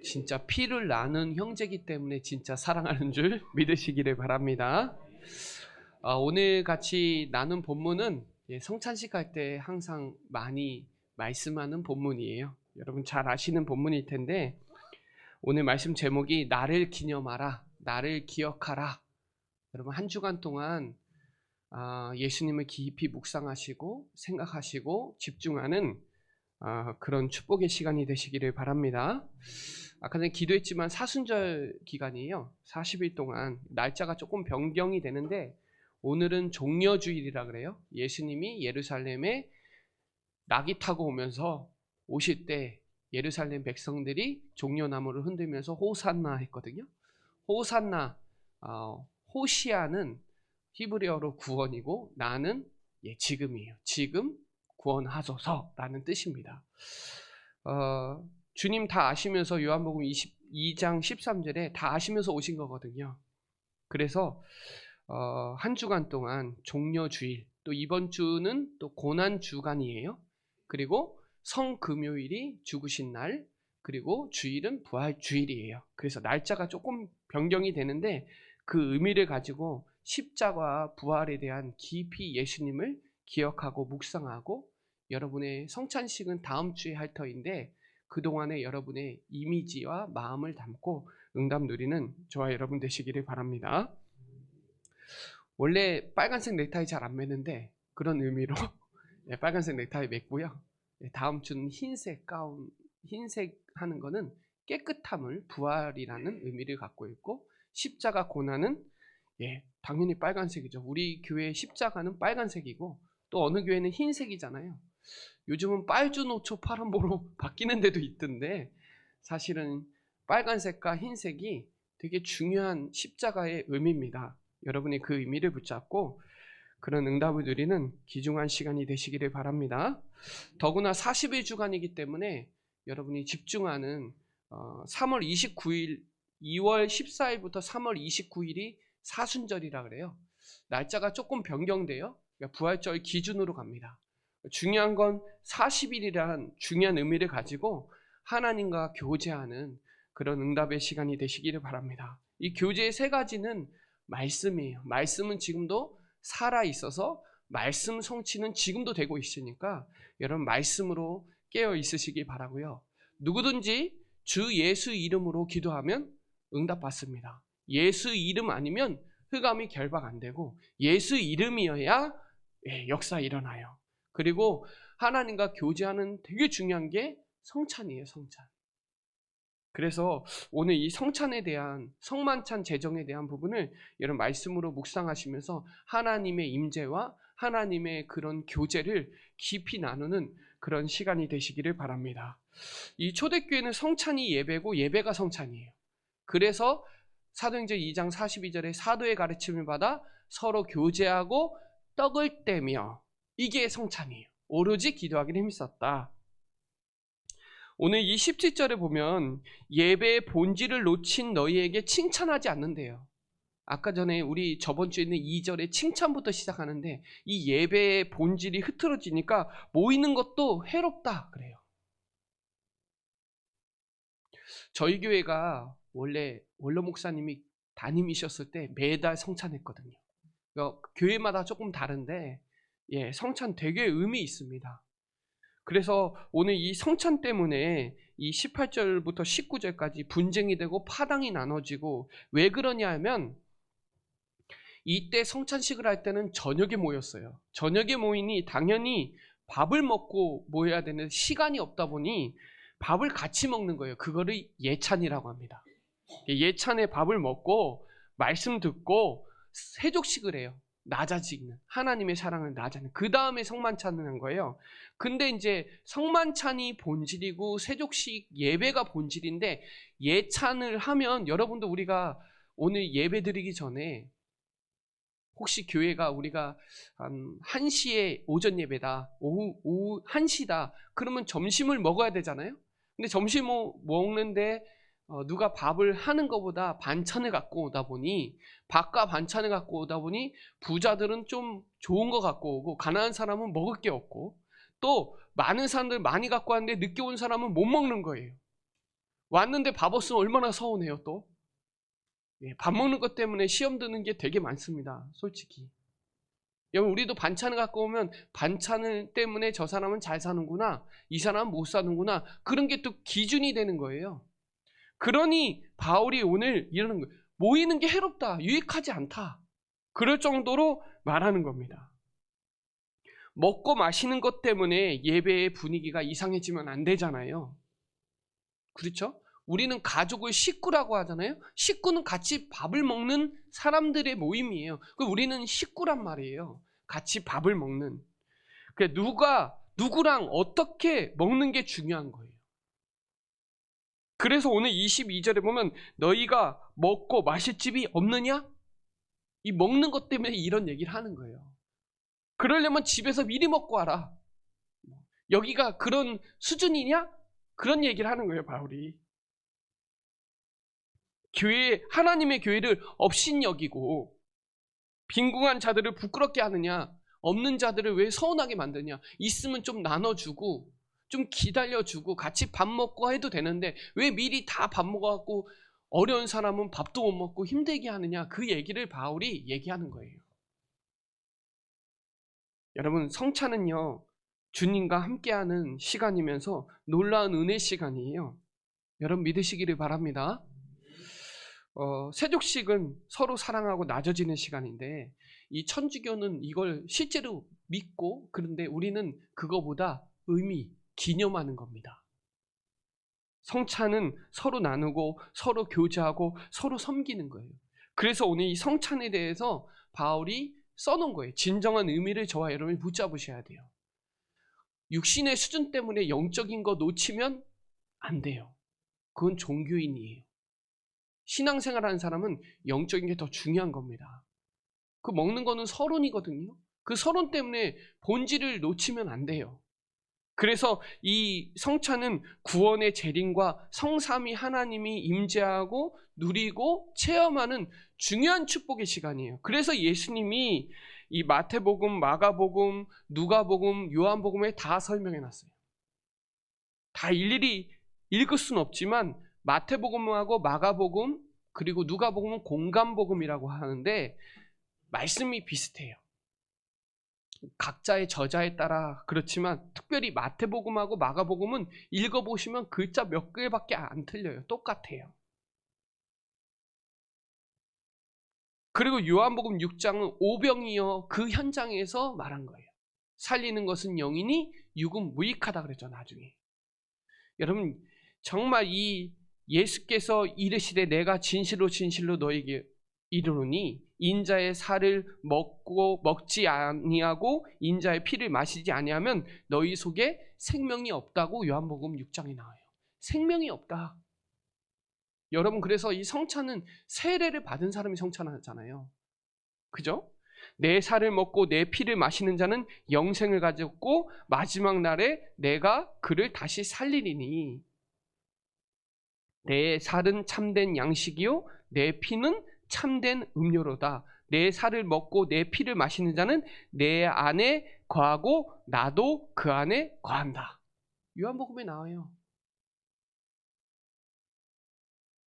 진짜 피를 나눈 형제이기 때문에 진짜 사랑하는 줄 믿으시기를 바랍니다. 오늘 같이 나눈 본문은 성찬식 할 때 항상 많이 말씀하는 본문이에요. 여러분 잘 아시는 본문일 텐데, 오늘 말씀 제목이 나를 기념하라, 나를 기억하라. 여러분 한 주간 동안 예수님을 깊이 묵상하시고 생각하시고 집중하는 그런 축복의 시간이 되시기를 바랍니다. 아까 전에 기도했지만 사순절 기간이에요. 40일 동안 날짜가 조금 변경이 되는데, 오늘은 종려주일이라 그래요. 예수님이 예루살렘에 나귀 타고 오면서 오실 때 예루살렘 백성들이 종려나무를 흔들면서 호산나 했거든요. 호산나, 호시아는 히브리어로 구원이고, 나는 지금이에요. 지금 구원하소서라는 뜻입니다. 주님 다 아시면서 요한복음 22장 13절에 다 아시면서 오신 거거든요. 그래서 한 주간 동안 종려주일, 또 이번 주는 또 고난주간이에요. 그리고 성금요일이 죽으신 날, 그리고 주일은 부활주일이에요. 그래서 날짜가 조금 변경이 되는데, 그 의미를 가지고 십자가와 부활에 대한 깊이 예수님을 기억하고 묵상하고, 여러분의 성찬식은 다음 주에 할 터인데 그동안에 여러분의 이미지와 마음을 담고 응답 누리는 저와 여러분 되시기를 바랍니다. 원래 빨간색 넥타이 잘 안 매는데 그런 의미로 빨간색 넥타이 맸고요. 다음 주는 흰색 가운, 흰색 하는 거는 깨끗함을, 부활이라는 의미를 갖고 있고, 십자가 고난은 당연히 빨간색이죠. 우리 교회의 십자가는 빨간색이고 또 어느 교회는 흰색이잖아요. 요즘은 빨주노초 파란보로 바뀌는 데도 있던데, 사실은 빨간색과 흰색이 되게 중요한 십자가의 의미입니다. 여러분이 그 의미를 붙잡고 그런 응답을 누리는 귀중한 시간이 되시기를 바랍니다. 더구나 40일 주간이기 때문에 여러분이 집중하는 3월 29일, 2월 14일부터 3월 29일이 사순절이라 그래요. 날짜가 조금 변경돼요. 그러니까 부활절 기준으로 갑니다. 중요한 건 40일이란 중요한 의미를 가지고 하나님과 교제하는 그런 응답의 시간이 되시기를 바랍니다. 이 교제의 세 가지는 말씀이에요. 말씀은 지금도 살아있어서 말씀 성취는 지금도 되고 있으니까 여러분 말씀으로 깨어 있으시기 바라고요. 누구든지 주 예수 이름으로 기도하면 응답받습니다. 예수 이름 아니면 흑암이 결박 안 되고, 예수 이름이어야 역사 일어나요. 그리고 하나님과 교제하는 되게 중요한 게 성찬이에요. 성찬. 그래서 오늘 이 성찬에 대한, 성만찬 제정에 대한 부분을 여러분 말씀으로 묵상하시면서 하나님의 임재와 하나님의 그런 교제를 깊이 나누는 그런 시간이 되시기를 바랍니다. 이 초대교회는 성찬이 예배고 예배가 성찬이에요. 그래서 사도행전 2장 42절에 사도의 가르침을 받아 서로 교제하고 떡을 떼며, 이게 성찬이에요. 오로지 기도하기를 힘썼다. 오늘 이 17절에 보면 예배의 본질을 놓친 너희에게 칭찬하지 않는데요. 아까 전에 우리 저번 주에 있는 2절에 칭찬부터 시작하는데, 이 예배의 본질이 흐트러지니까 모이는 것도 해롭다 그래요. 저희 교회가 원래 원로 목사님이 담임이셨을 때 매달 성찬했거든요. 그러니까 교회마다 조금 다른데 성찬 되게 의미 있습니다. 그래서 오늘 이 성찬 때문에 이 18절부터 19절까지 분쟁이 되고 파당이 나눠지고, 왜 그러냐 하면 이때 성찬식을 할 때는 저녁에 모였어요. 저녁에 모이니 당연히 밥을 먹고 모여야 되는데 시간이 없다 보니 밥을 같이 먹는 거예요. 그거를 예찬이라고 합니다. 예찬에 밥을 먹고 말씀 듣고 세족식을 해요. 낮아지는 하나님의 사랑을 낮아지는, 그 다음에 성만찬을 한 거예요. 근데 이제 성만찬이 본질이고 세족식 예배가 본질인데, 예찬을 하면 여러분도 우리가 오늘 예배 드리기 전에 혹시 교회가 우리가 한 1시에 오전 예배다, 오후 1시다 그러면 점심을 먹어야 되잖아요. 근데 점심 먹는데 누가 밥을 하는 것보다 반찬을 갖고 오다 보니, 밥과 반찬을 갖고 오다 보니 부자들은 좀 좋은 거 갖고 오고 가난한 사람은 먹을 게 없고, 또 많은 사람들 많이 갖고 왔는데 늦게 온 사람은 못 먹는 거예요. 왔는데 밥 없으면 얼마나 서운해요 또. 밥 먹는 것 때문에 시험 드는 게 되게 많습니다. 솔직히. 여러분 우리도 반찬을 갖고 오면 반찬을 때문에 저 사람은 잘 사는구나, 이 사람은 못 사는구나, 그런 게 또 기준이 되는 거예요. 그러니 바울이 오늘 이러는 거예요. 모이는 게 해롭다, 유익하지 않다, 그럴 정도로 말하는 겁니다. 먹고 마시는 것 때문에 예배의 분위기가 이상해지면 안 되잖아요. 그렇죠? 우리는 가족을 식구라고 하잖아요. 식구는 같이 밥을 먹는 사람들의 모임이에요. 우리는 식구란 말이에요. 같이 밥을 먹는. 누가 누구랑 어떻게 먹는 게 중요한 거예요. 그래서 오늘 22절에 보면 너희가 먹고 마실 집이 없느냐? 이 먹는 것 때문에 이런 얘기를 하는 거예요. 그러려면 집에서 미리 먹고 와라. 여기가 그런 수준이냐? 그런 얘기를 하는 거예요, 바울이. 교회, 하나님의 교회를 업신여기고 빈궁한 자들을 부끄럽게 하느냐? 없는 자들을 왜 서운하게 만드냐? 있으면 좀 나눠주고 좀 기다려주고 같이 밥 먹고 해도 되는데 왜 미리 다 밥 먹어갖고 어려운 사람은 밥도 못 먹고 힘들게 하느냐? 그 얘기를 바울이 얘기하는 거예요. 여러분, 성찬은요, 주님과 함께하는 시간이면서 놀라운 은혜 시간이에요. 여러분 믿으시기를 바랍니다. 세족식은 서로 사랑하고 나눠지는 시간인데 이 천주교는 이걸 실제로 믿고, 그런데 우리는 그거보다 기념하는 겁니다. 성찬은 서로 나누고 서로 교제하고 서로 섬기는 거예요. 그래서 오늘 이 성찬에 대해서 바울이 써놓은 거예요. 진정한 의미를 저와 여러분이 붙잡으셔야 돼요. 육신의 수준 때문에 영적인 거 놓치면 안 돼요. 그건 종교인이에요. 신앙생활하는 사람은 영적인 게 더 중요한 겁니다. 그 먹는 거는 서론이거든요. 그 서론 때문에 본질을 놓치면 안 돼요. 그래서 이 성찬은 구원의 재림과 성삼위 하나님이 임재하고 누리고 체험하는 중요한 축복의 시간이에요. 그래서 예수님이 이 마태복음, 마가복음, 누가복음, 요한복음에 다 설명해 놨어요. 다 일일이 읽을 수는 없지만 마태복음하고 마가복음 그리고 누가복음은 공감복음이라고 하는데 말씀이 비슷해요. 각자의 저자에 따라 그렇지만 특별히 마태복음하고 마가복음은 읽어보시면 글자 몇 개밖에 안 틀려요. 똑같아요. 그리고 요한복음 6장은 오병이어 그 현장에서 말한 거예요. 살리는 것은 영이니 육은 무익하다 그랬죠. 나중에. 여러분 정말 이 예수께서 이르시되 내가 진실로 진실로 너에게 이르노니 인자의 살을 먹지 아니하고 인자의 피를 마시지 아니하면 너희 속에 생명이 없다고 요한복음 6장에 나와요. 생명이 없다. 여러분 그래서 이 성찬은 세례를 받은 사람이 성찬하잖아요. 그죠? 내 살을 먹고 내 피를 마시는 자는 영생을 가졌고 마지막 날에 내가 그를 다시 살리리니 내 살은 참된 양식이요 내 피는 참된 음료로다. 내 살을 먹고 내 피를 마시는 자는 내 안에 거하고 나도 그 안에 거한다. 요한복음에 나와요.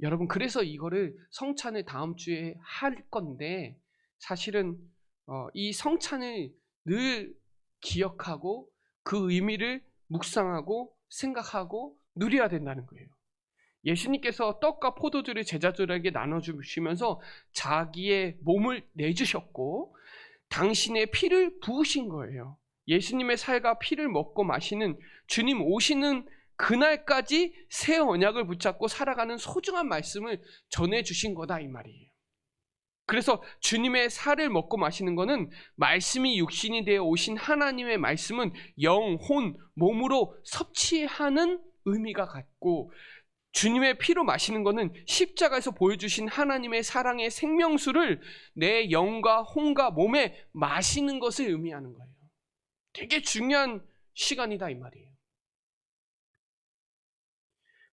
여러분 그래서 이거를 성찬을 다음 주에 할 건데 사실은 이 성찬을 늘 기억하고 그 의미를 묵상하고 생각하고 누려야 된다는 거예요. 예수님께서 떡과 포도주를 제자들에게 나눠주시면서 자기의 몸을 내주셨고 당신의 피를 부으신 거예요. 예수님의 살과 피를 먹고 마시는 주님 오시는 그날까지 새 언약을 붙잡고 살아가는 소중한 말씀을 전해주신 거다 이 말이에요. 그래서 주님의 살을 먹고 마시는 것은 말씀이 육신이 되어 오신 하나님의 말씀은 영, 혼, 몸으로 섭취하는 의미가 같고 주님의 피로 마시는 것은 십자가에서 보여주신 하나님의 사랑의 생명수를 내 영과 혼과 몸에 마시는 것을 의미하는 거예요. 되게 중요한 시간이다 이 말이에요.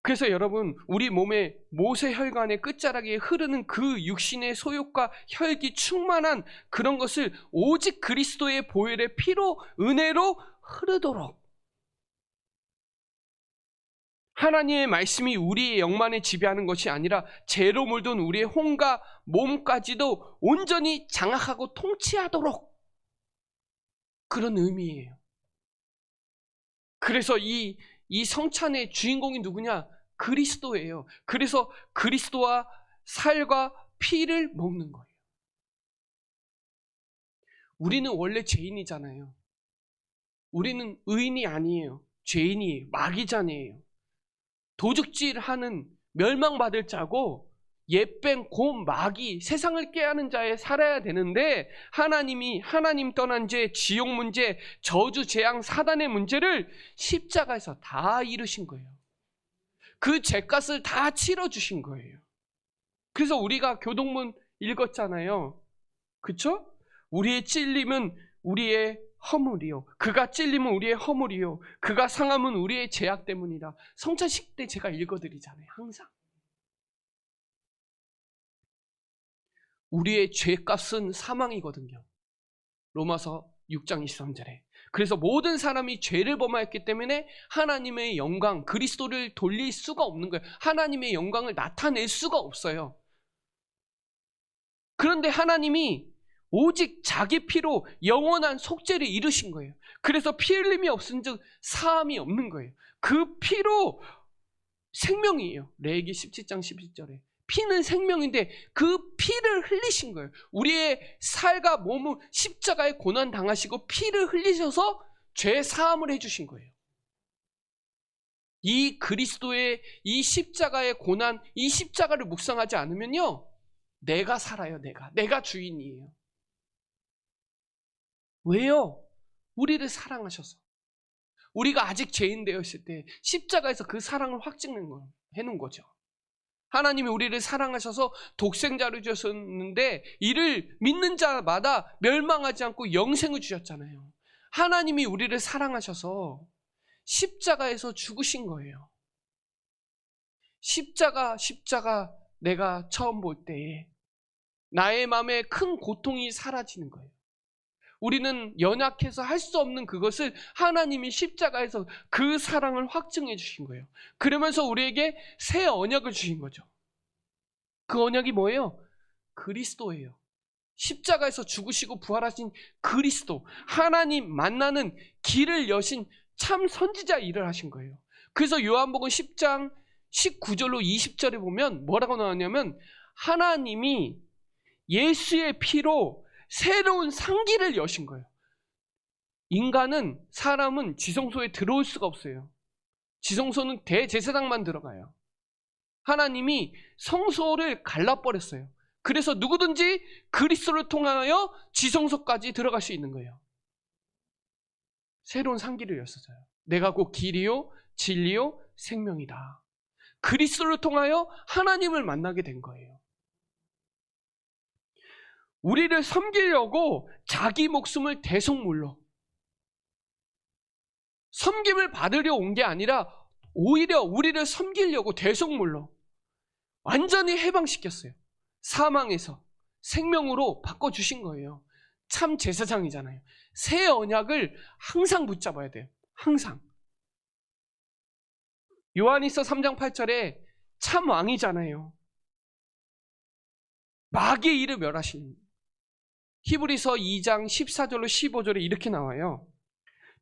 그래서 여러분 우리 몸의 모세혈관의 끝자락에 흐르는 그 육신의 소욕과 혈기 충만한 그런 것을 오직 그리스도의 보혈의 피로 은혜로 흐르도록 하나님의 말씀이 우리의 영만을 지배하는 것이 아니라 죄로 물든 우리의 혼과 몸까지도 온전히 장악하고 통치하도록, 그런 의미예요. 그래서 이 성찬의 주인공이 누구냐? 그리스도예요. 그래서 그리스도와 살과 피를 먹는 거예요. 우리는 원래 죄인이잖아요. 우리는 의인이 아니에요. 죄인이에요. 마귀자녀예요. 도둑질하는 멸망받을 자고 예뱀, 곰, 마귀, 세상을 깨하는 자에 살아야 되는데, 하나님이 하나님 떠난 죄, 지옥 문제, 저주, 재앙, 사단의 문제를 십자가에서 다 이루신 거예요. 그 죄값을 다 치러주신 거예요. 그래서 우리가 교동문 읽었잖아요. 그쵸? 우리의 찔림은 우리의 허물이요, 그가 찔림은 우리의 허물이요, 그가 상함은 우리의 죄악 때문이다. 성찬식 때 제가 읽어드리잖아요. 항상 우리의 죄값은 사망이거든요. 로마서 6장 23절에. 그래서 모든 사람이 죄를 범하였기 때문에 하나님의 영광, 그리스도를 돌릴 수가 없는 거예요. 하나님의 영광을 나타낼 수가 없어요. 그런데 하나님이 오직 자기 피로 영원한 속죄를 이루신 거예요. 그래서 피 흘림이 없은즉 사함이 없는 거예요. 그 피로 생명이에요. 레위기 17장 11절에. 피는 생명인데 그 피를 흘리신 거예요. 우리의 살과 몸을 십자가에 고난 당하시고 피를 흘리셔서 죄 사함을 해주신 거예요. 이 그리스도의 이 십자가의 고난, 이 십자가를 묵상하지 않으면요, 내가 살아요. 내가 주인이에요. 왜요? 우리를 사랑하셔서. 우리가 아직 죄인 되었을 때 십자가에서 그 사랑을 확 해놓은 거죠. 하나님이 우리를 사랑하셔서 독생자를 주셨는데 이를 믿는 자마다 멸망하지 않고 영생을 주셨잖아요. 하나님이 우리를 사랑하셔서 십자가에서 죽으신 거예요. 십자가 내가 처음 볼 때에 나의 마음에 큰 고통이 사라지는 거예요. 우리는 연약해서 할 수 없는 그것을 하나님이 십자가에서 그 사랑을 확증해 주신 거예요. 그러면서 우리에게 새 언약을 주신 거죠. 그 언약이 뭐예요? 그리스도예요. 십자가에서 죽으시고 부활하신 그리스도, 하나님 만나는 길을 여신 참 선지자 일을 하신 거예요. 그래서 요한복음 10장 19절로 20절에 보면 뭐라고 나왔냐면, 하나님이 예수의 피로 새로운 상기를 여신 거예요. 사람은 지성소에 들어올 수가 없어요. 지성소는 대제사장만 들어가요. 하나님이 성소를 갈라버렸어요. 그래서 누구든지 그리스도를 통하여 지성소까지 들어갈 수 있는 거예요. 새로운 상기를 여셨어요. 내가 곧 길이요 진리요 생명이다. 그리스도를 통하여 하나님을 만나게 된 거예요. 우리를 섬기려고 자기 목숨을 대속물로, 섬김을 받으려 온 게 아니라 오히려 우리를 섬기려고 대속물로 완전히 해방시켰어요. 사망에서 생명으로 바꿔주신 거예요. 참 제사장이잖아요. 새 언약을 항상 붙잡아야 돼요. 항상. 요한일서 3장 8절에 참 왕이잖아요. 마귀의 일을 멸하신. 히브리서 2장 14절로 15절에 이렇게 나와요.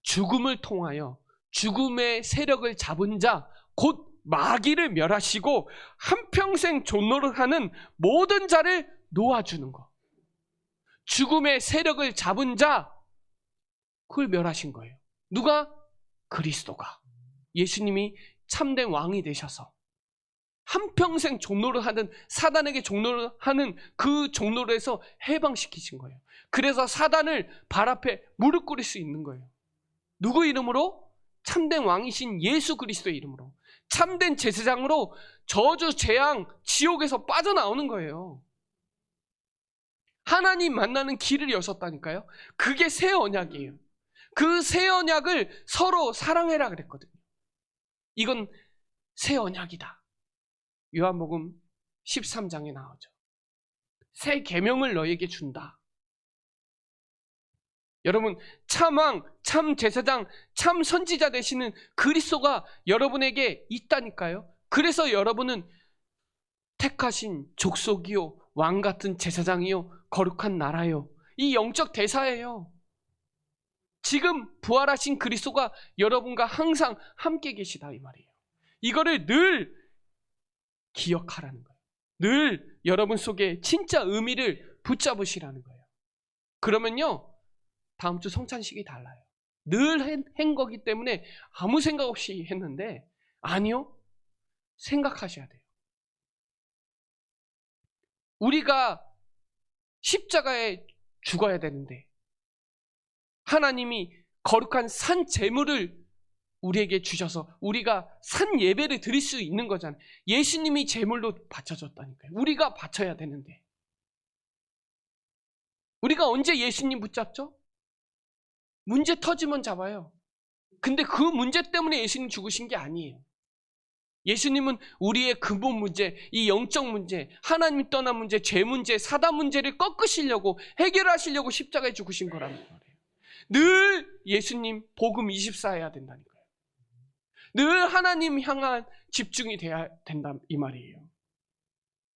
죽음을 통하여 죽음의 세력을 잡은 자 곧 마귀를 멸하시고 한평생 존노릇하는 모든 자를 놓아주는 것. 죽음의 세력을 잡은 자, 그걸 멸하신 거예요. 누가? 그리스도가. 예수님이 참된 왕이 되셔서 한평생 종노릇하는, 사단에게 종노릇하는 그 종노릇에서 해방시키신 거예요. 그래서 사단을 발 앞에 무릎 꿇을 수 있는 거예요. 누구 이름으로? 참된 왕이신 예수 그리스도의 이름으로. 참된 제사장으로 저주, 재앙, 지옥에서 빠져나오는 거예요. 하나님 만나는 길을 여셨다니까요. 그게 새 언약이에요. 그 새 언약을 서로 사랑해라 그랬거든요. 이건 새 언약이다. 요한복음 13장에 나오죠. 새 계명을 너에게 준다. 여러분, 참왕, 참 제사장, 참 선지자 되시는 그리스도가 여러분에게 있다니까요. 그래서 여러분은 택하신 족속이요, 왕 같은 제사장이요, 거룩한 나라요, 이 영적 대사예요. 지금 부활하신 그리스도가 여러분과 항상 함께 계시다 이 말이에요. 이거를 늘 기억하라는 거예요. 늘 여러분 속에 진짜 의미를 붙잡으시라는 거예요. 그러면요, 다음 주 성찬식이 달라요. 늘 한 거기 때문에 아무 생각 없이 했는데, 아니요, 생각하셔야 돼요. 우리가 십자가에 죽어야 되는데 하나님이 거룩한 산 제물을 우리에게 주셔서 우리가 산 예배를 드릴 수 있는 거잖아요. 예수님이 제물로 바쳐졌다니까요. 우리가 바쳐야 되는데 우리가 언제 예수님 붙잡죠? 문제 터지면 잡아요. 근데 그 문제 때문에 예수님 죽으신 게 아니에요. 예수님은 우리의 근본 문제, 이 영적 문제, 하나님 떠난 문제, 죄 문제, 사단 문제를 꺾으시려고, 해결하시려고 십자가에 죽으신 거라는 거예요. 늘 예수님 복음 24해야 된다니까요. 늘 하나님 향한 집중이 돼야 된다 이 말이에요.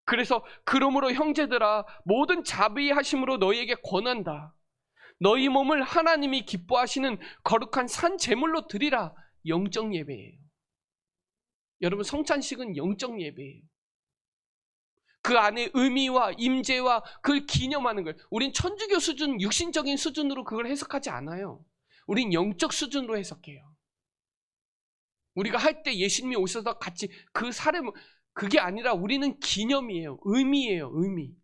그래서 그러므로 형제들아, 모든 자비하심으로 너희에게 권한다. 너희 몸을 하나님이 기뻐하시는 거룩한 산 제물로 드리라. 영적 예배예요. 여러분, 성찬식은 영적 예배예요. 그 안에 의미와 임재와 그걸 기념하는 거예요. 우린 천주교 수준, 육신적인 수준으로 그걸 해석하지 않아요. 우린 영적 수준으로 해석해요. 우리가 할 때 예수님이 오셔서 같이 그 사례, 그게 아니라 우리는 기념이에요. 의미예요. 의미.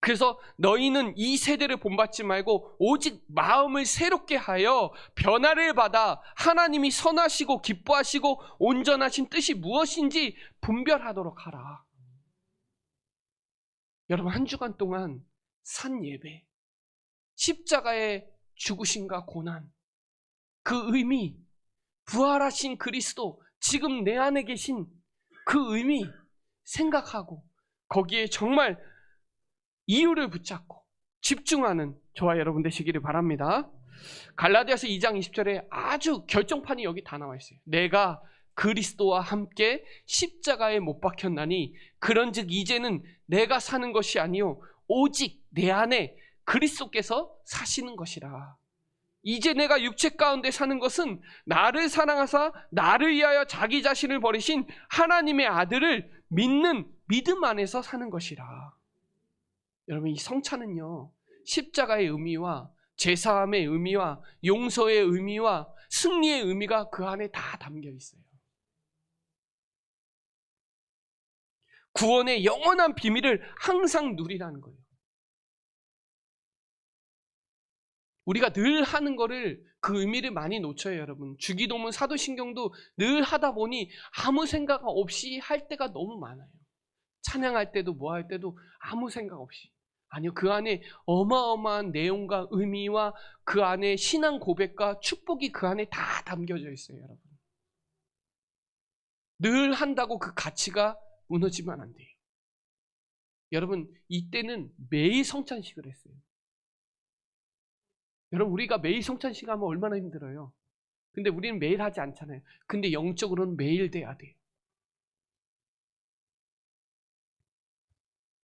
그래서 너희는 이 세대를 본받지 말고 오직 마음을 새롭게 하여 변화를 받아 하나님이 선하시고 기뻐하시고 온전하신 뜻이 무엇인지 분별하도록 하라. 여러분, 한 주간 동안 산 예배, 십자가의 죽으심과 고난, 그 의미, 부활하신 그리스도, 지금 내 안에 계신 그 의미 생각하고 거기에 정말 이유를 붙잡고 집중하는 저와 여러분 되시기를 바랍니다. 갈라디아서 2장 20절에 아주 결정판이 여기 다 나와 있어요. 내가 그리스도와 함께 십자가에 못 박혔나니 그런즉 이제는 내가 사는 것이 아니요 오직 내 안에 그리스도께서 사시는 것이라. 이제 내가 육체 가운데 사는 것은 나를 사랑하사 나를 위하여 자기 자신을 버리신 하나님의 아들을 믿는 믿음 안에서 사는 것이라. 여러분, 이 성찬은요, 십자가의 의미와 제사함의 의미와 용서의 의미와 승리의 의미가 그 안에 다 담겨 있어요. 구원의 영원한 비밀을 항상 누리라는 거예요. 우리가 늘 하는 거를 그 의미를 많이 놓쳐요, 여러분. 주기도문, 사도신경도 늘 하다 보니 아무 생각 없이 할 때가 너무 많아요. 찬양할 때도 뭐 할 때도 아무 생각 없이. 아니요, 그 안에 어마어마한 내용과 의미와 그 안에 신앙 고백과 축복이 그 안에 다 담겨져 있어요, 여러분. 늘 한다고 그 가치가 무너지면 안 돼요. 여러분, 이때는 매일 성찬식을 했어요. 여러분, 우리가 매일 성찬식 하면 얼마나 힘들어요. 근데 우리는 매일 하지 않잖아요. 근데 영적으로는 매일 돼야 돼요.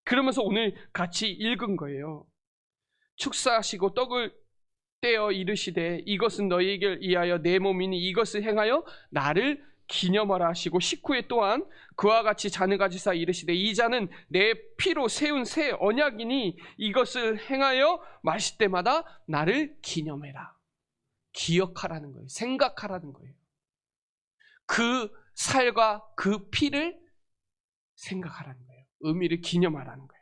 그러면서 오늘 같이 읽은 거예요. 축사하시고 떡을 떼어 이르시되 이것은 너희에게 위하여 내 몸이니 이것을 행하여 나를 기념하라 하시고 19회 또한 그와 같이 잔을 가지사 이르시되 이 잔은 내 피로 세운 새 언약이니 이것을 행하여 마실 때마다 나를 기념해라. 기억하라는 거예요. 생각하라는 거예요. 그 살과 그 피를 생각하라는 거예요. 의미를 기념하라는 거예요.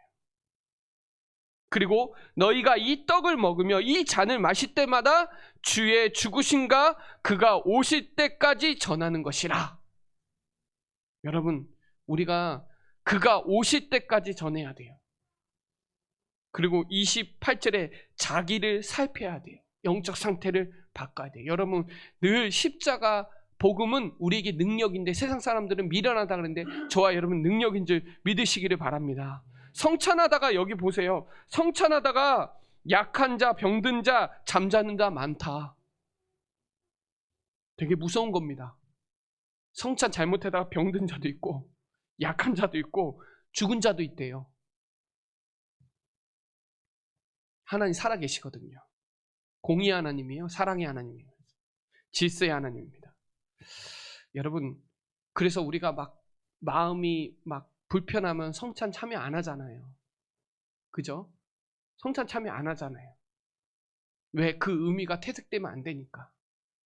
그리고 너희가 이 떡을 먹으며 이 잔을 마실 때마다 주의 죽으심과 그가 오실 때까지 전하는 것이라. 여러분, 우리가 그가 오실 때까지 전해야 돼요. 그리고 28절에 자기를 살펴야 돼요. 영적 상태를 바꿔야 돼요. 여러분, 늘 십자가 복음은 우리에게 능력인데 세상 사람들은 미련하다 그러는데 저와 여러분 능력인 줄 믿으시기를 바랍니다. 성찬하다가 여기 보세요. 성찬하다가 약한 자, 병든 자, 잠자는 자 많다. 되게 무서운 겁니다. 성찬 잘못하다가 병든 자도 있고 약한 자도 있고 죽은 자도 있대요. 하나님 살아계시거든요. 공의 하나님이에요. 사랑의 하나님이에요. 질서의 하나님입니다. 여러분, 그래서 우리가 막 마음이 막 불편하면 성찬 참여 안 하잖아요. 그죠? 성찬 참여 안 하잖아요. 왜? 그 의미가 퇴색되면 안 되니까.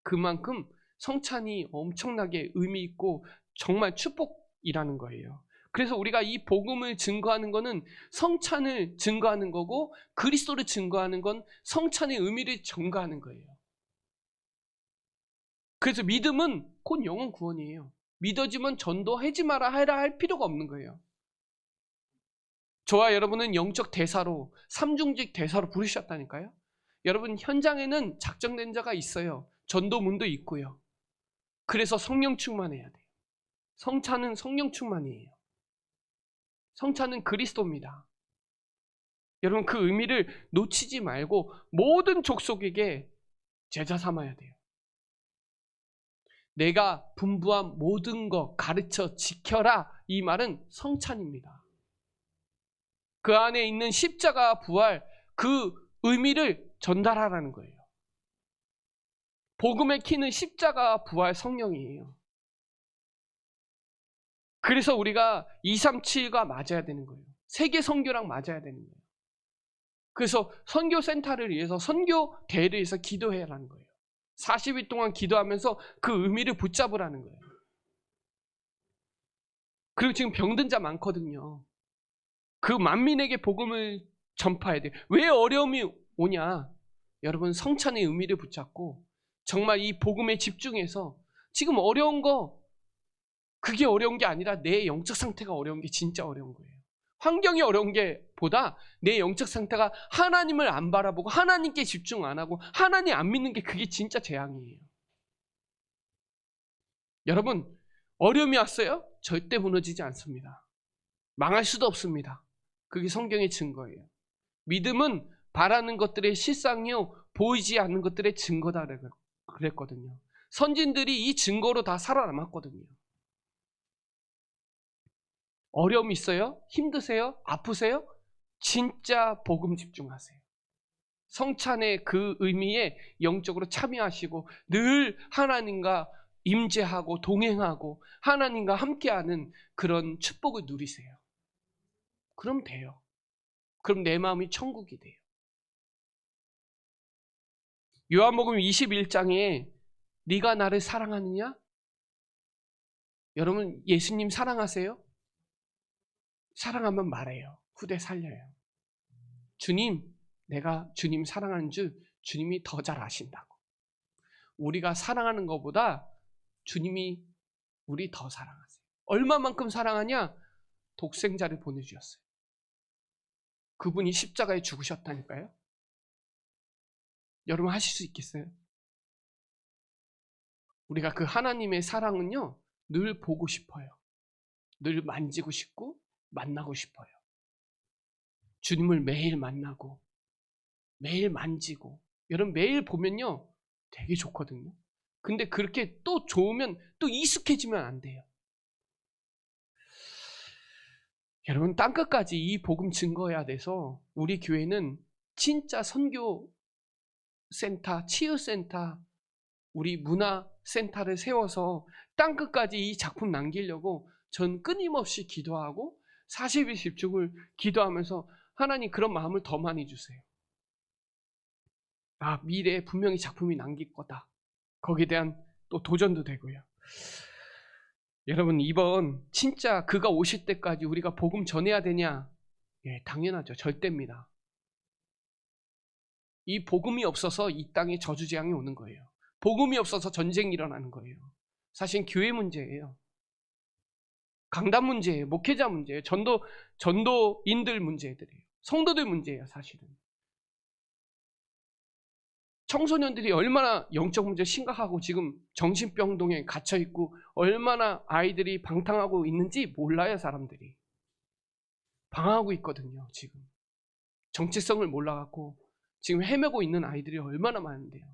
그만큼 성찬이 엄청나게 의미 있고 정말 축복이라는 거예요. 그래서 우리가 이 복음을 증거하는 거는 성찬을 증거하는 거고, 그리스도를 증거하는 건 성찬의 의미를 증거하는 거예요. 그래서 믿음은 곧 영혼 구원이에요. 믿어지면 전도하지 마라 하라 할 필요가 없는 거예요. 저와 여러분은 영적 대사로, 삼중직 대사로 부르셨다니까요. 여러분, 현장에는 작정된 자가 있어요. 전도문도 있고요. 그래서 성령 충만해야 돼요. 성찬은 성령 충만이에요. 성찬은 그리스도입니다. 여러분, 그 의미를 놓치지 말고 모든 족속에게 제자 삼아야 돼요. 내가 분부한 모든 것 가르쳐 지켜라, 이 말은 성찬입니다. 그 안에 있는 십자가 부활, 그 의미를 전달하라는 거예요. 복음의 키는 십자가 부활 성령이에요. 그래서 우리가 237과 맞아야 되는 거예요. 세계 선교랑 맞아야 되는 거예요. 그래서 선교센터를 위해서, 선교대회를 위해서 기도해야 하는 거예요. 40일 동안 기도하면서 그 의미를 붙잡으라는 거예요. 그리고 지금 병든 자 많거든요. 그 만민에게 복음을 전파해야 돼요. 왜 어려움이 오냐? 여러분, 성찬의 의미를 붙잡고 정말 이 복음에 집중해서, 지금 어려운 거, 그게 어려운 게 아니라 내 영적 상태가 어려운 게 진짜 어려운 거예요. 환경이 어려운 게 보다 내 영적 상태가 하나님을 안 바라보고 하나님께 집중 안 하고 하나님 안 믿는 게, 그게 진짜 재앙이에요. 여러분, 어려움이 왔어요? 절대 무너지지 않습니다. 망할 수도 없습니다. 그게 성경의 증거예요. 믿음은 바라는 것들의 실상이요, 보이지 않는 것들의 증거다 그랬거든요. 선진들이 이 증거로 다 살아남았거든요. 어려움 있어요? 힘드세요? 아프세요? 진짜 복음 집중하세요. 성찬의 그 의미에 영적으로 참여하시고 늘 하나님과 임재하고 동행하고 하나님과 함께하는 그런 축복을 누리세요. 그럼 돼요. 그럼 내 마음이 천국이 돼요. 요한복음 21장에 네가 나를 사랑하느냐? 여러분, 예수님 사랑하세요? 사랑하면 말해요. 후대 살려요. 주님, 내가 주님 사랑하는 줄 주님이 더 잘 아신다고. 우리가 사랑하는 것보다 주님이 우리 더 사랑하세요. 얼마만큼 사랑하냐? 독생자를 보내주셨어요. 그분이 십자가에 죽으셨다니까요. 여러분, 하실 수 있겠어요? 우리가 그 하나님의 사랑은요, 늘 보고 싶어요. 늘 만지고 싶고 만나고 싶어요. 주님을 매일 만나고 매일 만지고, 여러분 매일 보면요 되게 좋거든요. 근데 그렇게 또 좋으면 또 익숙해지면 안 돼요. 여러분, 땅끝까지 이 복음 증거해야 돼서 우리 교회는 진짜 선교센터, 치유센터, 우리 문화센터를 세워서 땅끝까지 이 작품 남기려고 전 끊임없이 기도하고 40일 집중을 기도하면서, 하나님 그런 마음을 더 많이 주세요. 아, 미래에 분명히 작품이 남길 거다. 거기에 대한 또 도전도 되고요. 여러분, 이번 진짜 그가 오실 때까지 우리가 복음 전해야 되냐? 예, 당연하죠. 절대입니다. 이 복음이 없어서 이 땅에 저주재앙이 오는 거예요. 복음이 없어서 전쟁이 일어나는 거예요. 사실 교회 문제예요. 강단 문제예요. 목회자 문제예요. 전도인들 문제들이에요. 성도들 문제예요, 사실은. 청소년들이 얼마나 영적 문제 심각하고 지금 정신병동에 갇혀있고 얼마나 아이들이 방탕하고 있는지 몰라요. 사람들이 방황하고 있거든요. 지금 정체성을 몰라갖고 지금 헤매고 있는 아이들이 얼마나 많은데요.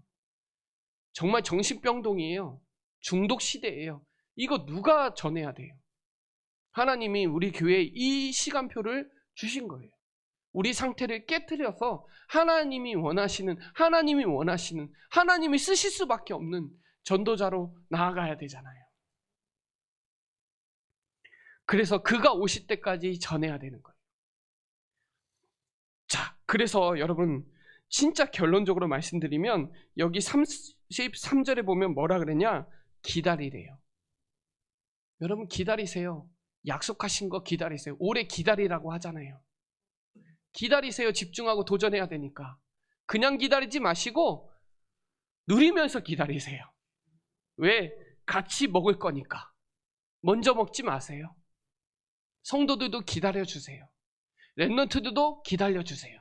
정말 정신병동이에요. 중독 시대예요. 이거 누가 전해야 돼요? 하나님이 우리 교회에 이 시간표를 주신 거예요. 우리 상태를 깨트려서 하나님이 원하시는, 하나님이 쓰실 수밖에 없는 전도자로 나아가야 되잖아요. 그래서 그가 오실 때까지 전해야 되는 거예요. 자, 그래서 여러분 진짜 결론적으로 말씀드리면 여기 33절에 보면 뭐라 그랬냐? 기다리래요. 여러분 기다리세요. 약속하신 거 기다리세요. 오래 기다리라고 하잖아요. 기다리세요. 집중하고 도전해야 되니까. 그냥 기다리지 마시고 누리면서 기다리세요. 왜? 같이 먹을 거니까. 먼저 먹지 마세요. 성도들도 기다려주세요. 렘넌트들도 기다려주세요.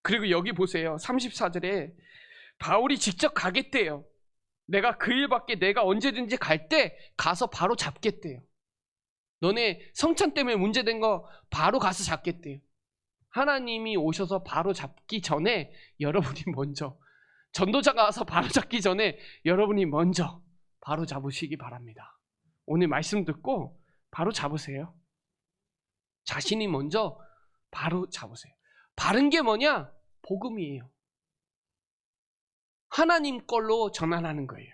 그리고 여기 보세요. 34절에 바울이 직접 가겠대요. 내가 그 일 밖에 내가 언제든지 갈 때 가서 바로 잡겠대요. 너네 성찬 때문에 문제된 거 바로 가서 잡겠대요. 하나님이 오셔서 바로 잡기 전에 여러분이 먼저, 전도자가 와서 바로 잡기 전에 여러분이 먼저 바로 잡으시기 바랍니다. 오늘 말씀 듣고 바로 잡으세요. 자신이 먼저 바로 잡으세요. 바른 게 뭐냐? 복음이에요. 하나님 걸로 전환하는 거예요.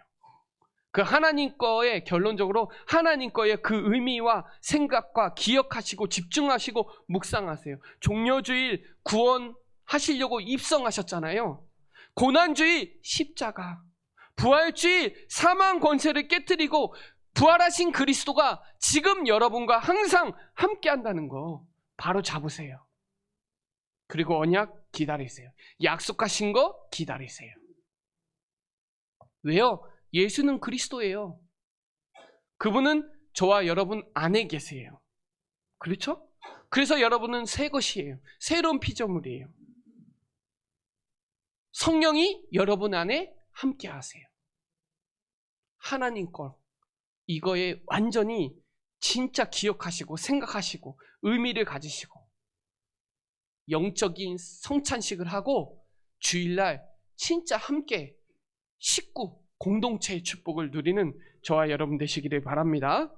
그 하나님 거에 결론적으로 하나님 거에 그 의미와 생각과 기억하시고 집중하시고 묵상하세요. 종려주일 구원하시려고 입성하셨잖아요. 고난주일 십자가, 부활주일 사망 권세를 깨뜨리고 부활하신 그리스도가 지금 여러분과 항상 함께 한다는 거 바로 잡으세요. 그리고 언약 기다리세요. 약속하신 거 기다리세요. 왜요? 예수는 그리스도예요. 그분은 저와 여러분 안에 계세요. 그렇죠? 그래서 여러분은 새 것이에요. 새로운 피조물이에요. 성령이 여러분 안에 함께 하세요. 하나님 것 이거에 완전히 진짜 기억하시고 생각하시고 의미를 가지시고 영적인 성찬식을 하고 주일날 진짜 함께 식구 공동체의 축복을 누리는 저와 여러분 되시기를 바랍니다.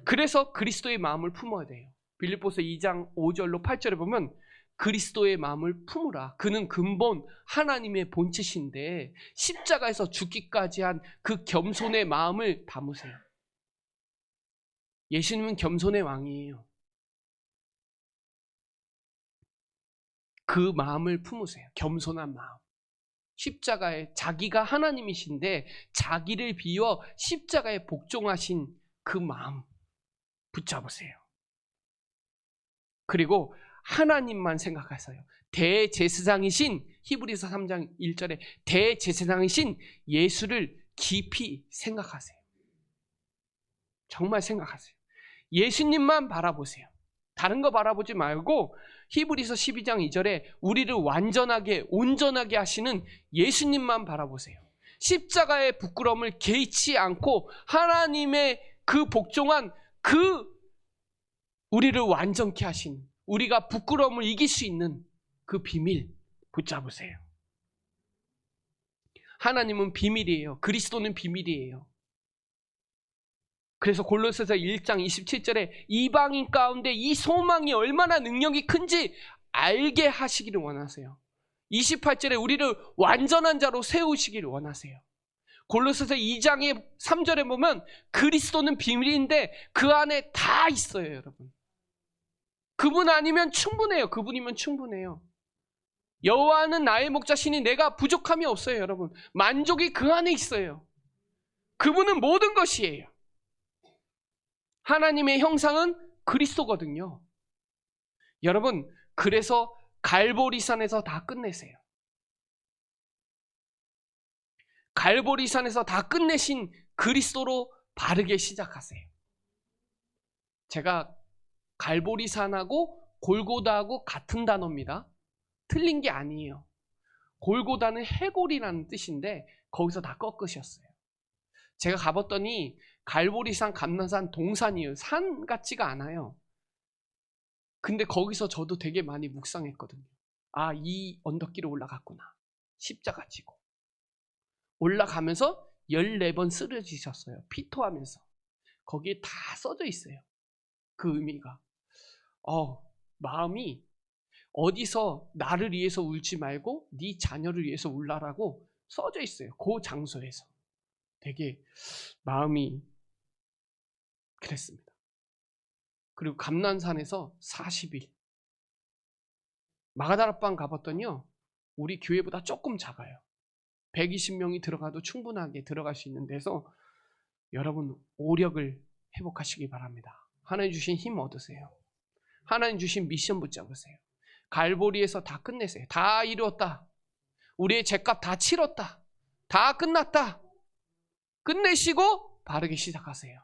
그래서 그리스도의 마음을 품어야 돼요. 빌립보서 2장 5절로 8절에 보면 그리스도의 마음을 품으라. 그는 근본 하나님의 본체신데 십자가에서 죽기까지 한 그 겸손의 마음을 담으세요. 예수님은 겸손의 왕이에요. 그 마음을 품으세요. 겸손한 마음. 십자가에 자기가 하나님이신데 자기를 비워 십자가에 복종하신 그 마음 붙잡으세요. 그리고 하나님만 생각하세요. 대제사장이신 히브리서 3장 1절에 대제사장이신 예수를 깊이 생각하세요. 정말 생각하세요. 예수님만 바라보세요. 다른 거 바라보지 말고 히브리서 12장 2절에 우리를 완전하게 온전하게 하시는 예수님만 바라보세요. 십자가의 부끄러움을 개의치 않고 하나님의 그 복종한 그 우리를 완전케 하신, 우리가 부끄러움을 이길 수 있는 그 비밀 붙잡으세요. 하나님은 비밀이에요. 그리스도는 비밀이에요. 그래서 골로새서 1장 27절에 이방인 가운데 이 소망이 얼마나 능력이 큰지 알게 하시기를 원하세요. 28절에 우리를 완전한 자로 세우시기를 원하세요. 골로새서 2장의 3절에 보면 그리스도는 비밀인데 그 안에 다 있어요, 여러분. 그분 아니면 충분해요. 그분이면 충분해요. 여호와는 나의 목자시니 내가 부족함이 없어요, 여러분. 만족이 그 안에 있어요. 그분은 모든 것이에요. 하나님의 형상은 그리스도거든요. 여러분, 그래서 갈보리산에서 다 끝내세요. 갈보리산에서 다 끝내신 그리스도로 바르게 시작하세요. 제가 갈보리산하고 골고다하고 같은 단어입니다. 틀린 게 아니에요. 골고다는 해골이라는 뜻인데 거기서 다 꺾으셨어요. 제가 가봤더니 갈보리산, 감난산, 동산이에요. 산 같지가 않아요. 근데 거기서 저도 되게 많이 묵상했거든요. 아, 이 언덕길을 올라갔구나. 십자가 지고. 올라가면서 14번 쓰러지셨어요. 피토하면서. 거기에 다 써져 있어요. 그 의미가. 마음이 어디서 나를 위해서 울지 말고 네 자녀를 위해서 울라라고 써져 있어요. 그 장소에서. 되게 마음이 그랬습니다. 그리고 감난산에서 40일. 마가다락방 가봤더니요. 우리 교회보다 조금 작아요. 120명이 들어가도 충분하게 들어갈 수 있는 데서 여러분 오력을 회복하시기 바랍니다. 하나님 주신 힘 얻으세요. 하나님 주신 미션 붙잡으세요. 갈보리에서 다 끝내세요. 다 이루었다. 우리의 죄값 다 치렀다. 다 끝났다. 끝내시고 바르게 시작하세요.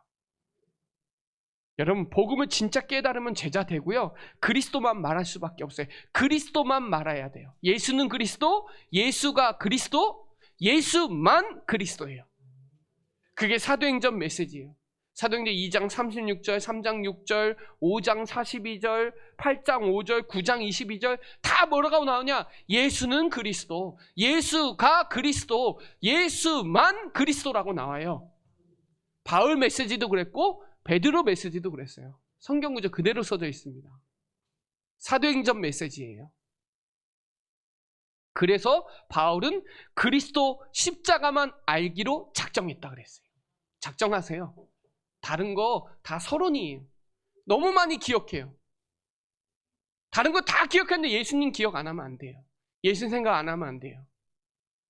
여러분 복음을 진짜 깨달으면 제자 되고요. 그리스도만 말할 수밖에 없어요. 그리스도만 말해야 돼요. 예수는 그리스도, 예수가 그리스도, 예수만 그리스도예요. 그게 사도행전 메시지예요. 사도행전 2장 36절, 3장 6절, 5장 42절, 8장 5절, 9장 22절 다 뭐라고 나오냐? 예수는 그리스도, 예수가 그리스도, 예수만 그리스도라고 나와요. 바울 메시지도 그랬고 베드로 메시지도 그랬어요. 성경 구조 그대로 써져 있습니다. 사도행전 메시지예요. 그래서 바울은 그리스도 십자가만 알기로 작정했다 그랬어요. 작정하세요. 다른 거 다 서론이에요. 너무 많이 기억해요. 다른 거 다 기억하는데 예수님 기억 안 하면 안 돼요. 예수님 생각 안 하면 안 돼요.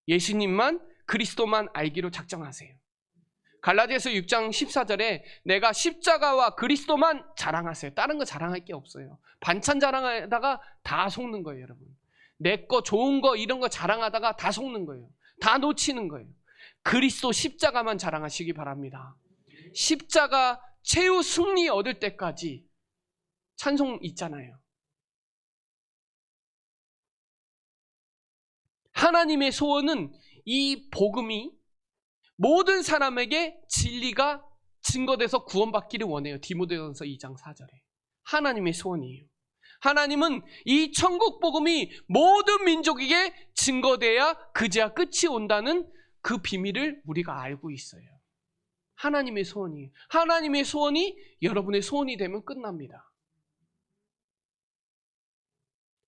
예수님만 그리스도만 알기로 작정하세요. 갈라디아서 6장 14절에 내가 십자가와 그리스도만 자랑하세요. 다른 거 자랑할 게 없어요. 반찬 자랑하다가 다 속는 거예요, 여러분. 내 거 좋은 거 이런 거 자랑하다가 다 속는 거예요. 다 놓치는 거예요. 그리스도 십자가만 자랑하시기 바랍니다. 십자가 최후 승리 얻을 때까지 찬송 있잖아요. 하나님의 소원은 이 복음이 모든 사람에게 진리가 증거돼서 구원받기를 원해요. 디모데전서 2장 4절에. 하나님의 소원이에요. 하나님은 이 천국 복음이 모든 민족에게 증거돼야 그제야 끝이 온다는 그 비밀을 우리가 알고 있어요. 하나님의 소원이에요. 하나님의 소원이 여러분의 소원이 되면 끝납니다.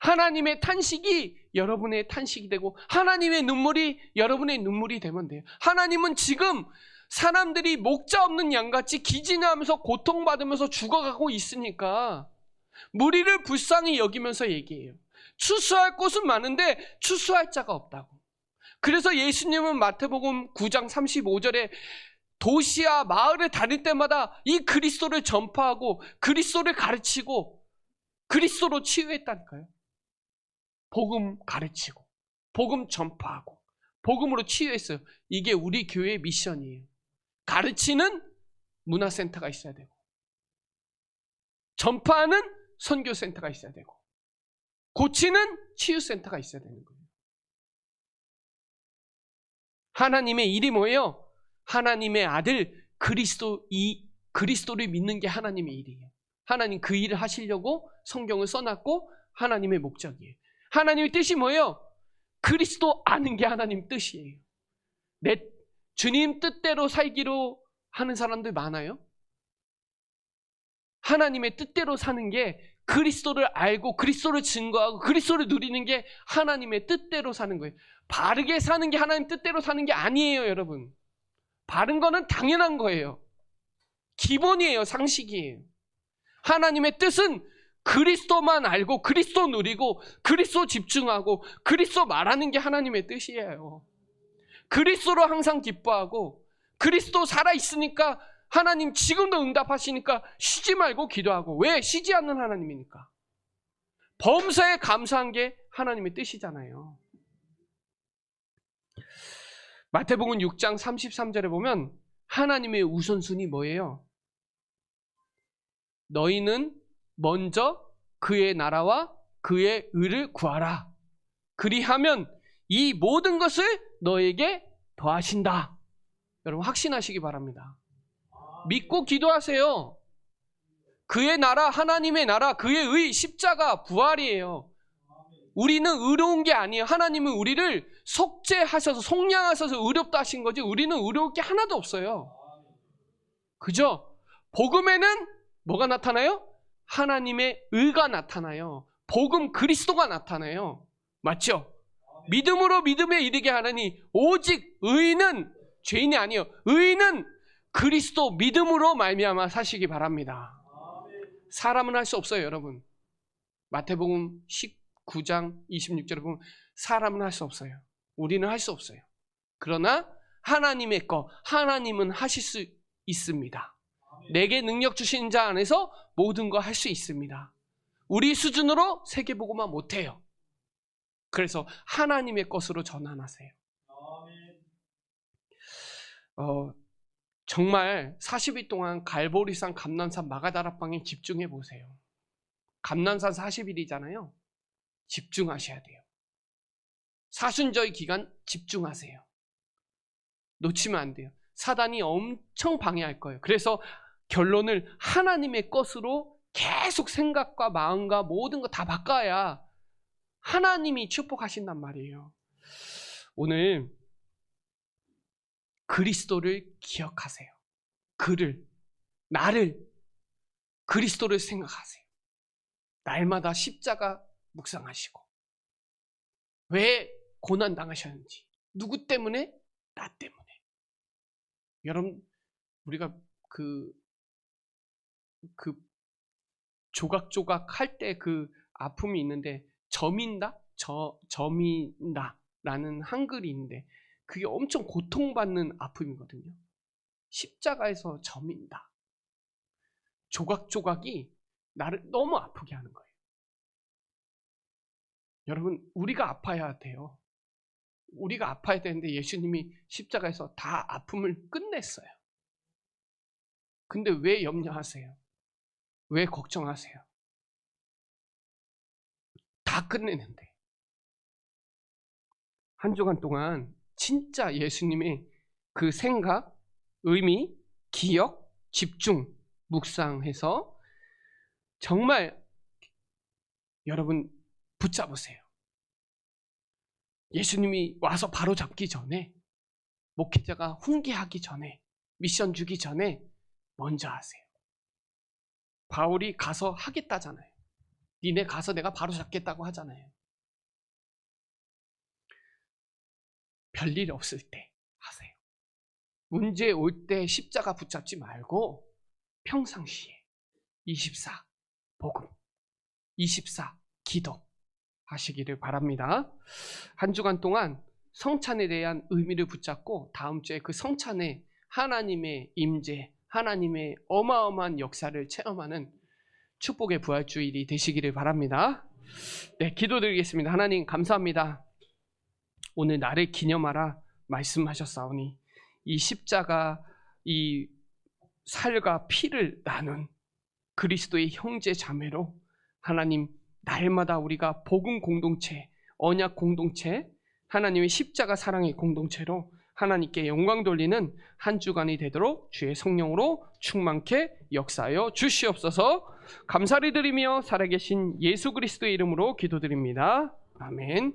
하나님의 탄식이 여러분의 탄식이 되고 하나님의 눈물이 여러분의 눈물이 되면 돼요. 하나님은 지금 사람들이 목자 없는 양같이 기진하면서 고통받으면서 죽어가고 있으니까 무리를 불쌍히 여기면서 얘기해요. 추수할 곳은 많은데 추수할 자가 없다고. 그래서 예수님은 마태복음 9장 35절에 도시와 마을에 다닐 때마다 이 그리스도를 전파하고 그리스도를 가르치고 그리스도로 치유했다니까요. 복음 가르치고 복음 전파하고 복음으로 치유했어요. 이게 우리 교회의 미션이에요. 가르치는 문화센터가 있어야 되고 전파하는 선교센터가 있어야 되고 고치는 치유센터가 있어야 되는 거예요. 하나님의 일이 뭐예요? 하나님의 아들 그리스도를 믿는 게 하나님의 일이에요. 하나님 그 일을 하시려고 성경을 써놨고 하나님의 목적이에요. 하나님의 뜻이 뭐예요? 그리스도 아는 게 하나님 뜻이에요. 내 주님 뜻대로 살기로 하는 사람들 많아요? 하나님의 뜻대로 사는 게 그리스도를 알고 그리스도를 증거하고 그리스도를 누리는 게 하나님의 뜻대로 사는 거예요. 바르게 사는 게 하나님 뜻대로 사는 게 아니에요, 여러분. 바른 거는 당연한 거예요. 기본이에요, 상식이에요. 하나님의 뜻은 그리스도만 알고 그리스도 누리고 그리스도 집중하고 그리스도 말하는 게 하나님의 뜻이에요. 그리스도로 항상 기뻐하고 그리스도 살아있으니까 하나님 지금도 응답하시니까 쉬지 말고 기도하고. 왜? 쉬지 않는 하나님이니까. 범사에 감사한 게 하나님의 뜻이잖아요. 마태복음 6장 33절에 보면 하나님의 우선순위 뭐예요? 너희는 먼저 그의 나라와 그의 의를 구하라. 그리하면 이 모든 것을 너에게 더하신다. 여러분 확신하시기 바랍니다. 믿고 기도하세요. 그의 나라, 하나님의 나라, 그의 의, 십자가, 부활이에요. 우리는 의로운 게 아니에요. 하나님은 우리를 속죄하셔서 속량하셔서 의롭다 하신 거지 우리는 의로울 게 하나도 없어요. 그죠? 복음에는 뭐가 나타나요? 하나님의 의가 나타나요. 복음 그리스도가 나타나요. 맞죠? 믿음으로 믿음에 이르게 하느니 오직 의인은 죄인이 아니에요. 의인은 그리스도 믿음으로 말미암아 사시기 바랍니다. 사람은 할 수 없어요, 여러분. 마태복음 19장 26절에 보면 사람은 할 수 없어요. 우리는 할 수 없어요. 그러나 하나님의 거, 하나님은 하실 수 있습니다. 내게 능력 주신 자 안에서 모든 거 할 수 있습니다. 우리 수준으로 세계보고만 못해요. 그래서 하나님의 것으로 전환하세요. 정말 40일 동안 갈보리산, 감난산, 마가다락방에 집중해 보세요. 감난산 40일이잖아요. 집중하셔야 돼요. 사순절 기간 집중하세요. 놓치면 안 돼요. 사단이 엄청 방해할 거예요. 그래서 결론을 하나님의 것으로 계속 생각과 마음과 모든 거 다 바꿔야 하나님이 축복하신단 말이에요. 오늘 그리스도를 기억하세요. 나를, 그리스도를 생각하세요. 날마다 십자가 묵상하시고 왜 고난 당하셨는지, 누구 때문에? 나 때문에. 여러분, 우리가 그 조각조각 할 때 그 아픔이 있는데 저민다 라는 한글이 있는데 그게 엄청 고통받는 아픔이거든요. 십자가에서 저민다. 조각조각이 나를 너무 아프게 하는 거예요. 여러분, 우리가 아파야 돼요. 우리가 아파야 되는데 예수님이 십자가에서 다 아픔을 끝냈어요. 근데 왜 염려하세요? 왜 걱정하세요? 다 끝내는데. 한 주간 동안 진짜 예수님의 그 생각, 의미, 기억, 집중, 묵상해서 정말 여러분 붙잡으세요. 예수님이 와서 바로 잡기 전에, 목회자가 훈계하기 전에, 미션 주기 전에 먼저 하세요. 바울이 가서 하겠다잖아요. 니네 가서 내가 바로 잡겠다고 하잖아요. 별일 없을 때 하세요. 문제 올 때 십자가 붙잡지 말고 평상시에 24 복음, 24 기도 하시기를 바랍니다. 한 주간 동안 성찬에 대한 의미를 붙잡고 다음 주에 그 성찬에 하나님의 임재, 하나님의 어마어마한 역사를 체험하는 축복의 부활주일이 되시기를 바랍니다. 네, 기도드리겠습니다. 하나님 감사합니다. 오늘 나를 기념하라 말씀하셨사오니 이 십자가, 이 살과 피를 나눈 그리스도의 형제 자매로 하나님 날마다 우리가 복음 공동체, 언약 공동체, 하나님의 십자가 사랑의 공동체로 하나님께 영광 돌리는 한 주간이 되도록 주의 성령으로 충만케 역사하여 주시옵소서. 감사를 드리며 살아계신 예수 그리스도의 이름으로 기도드립니다. 아멘.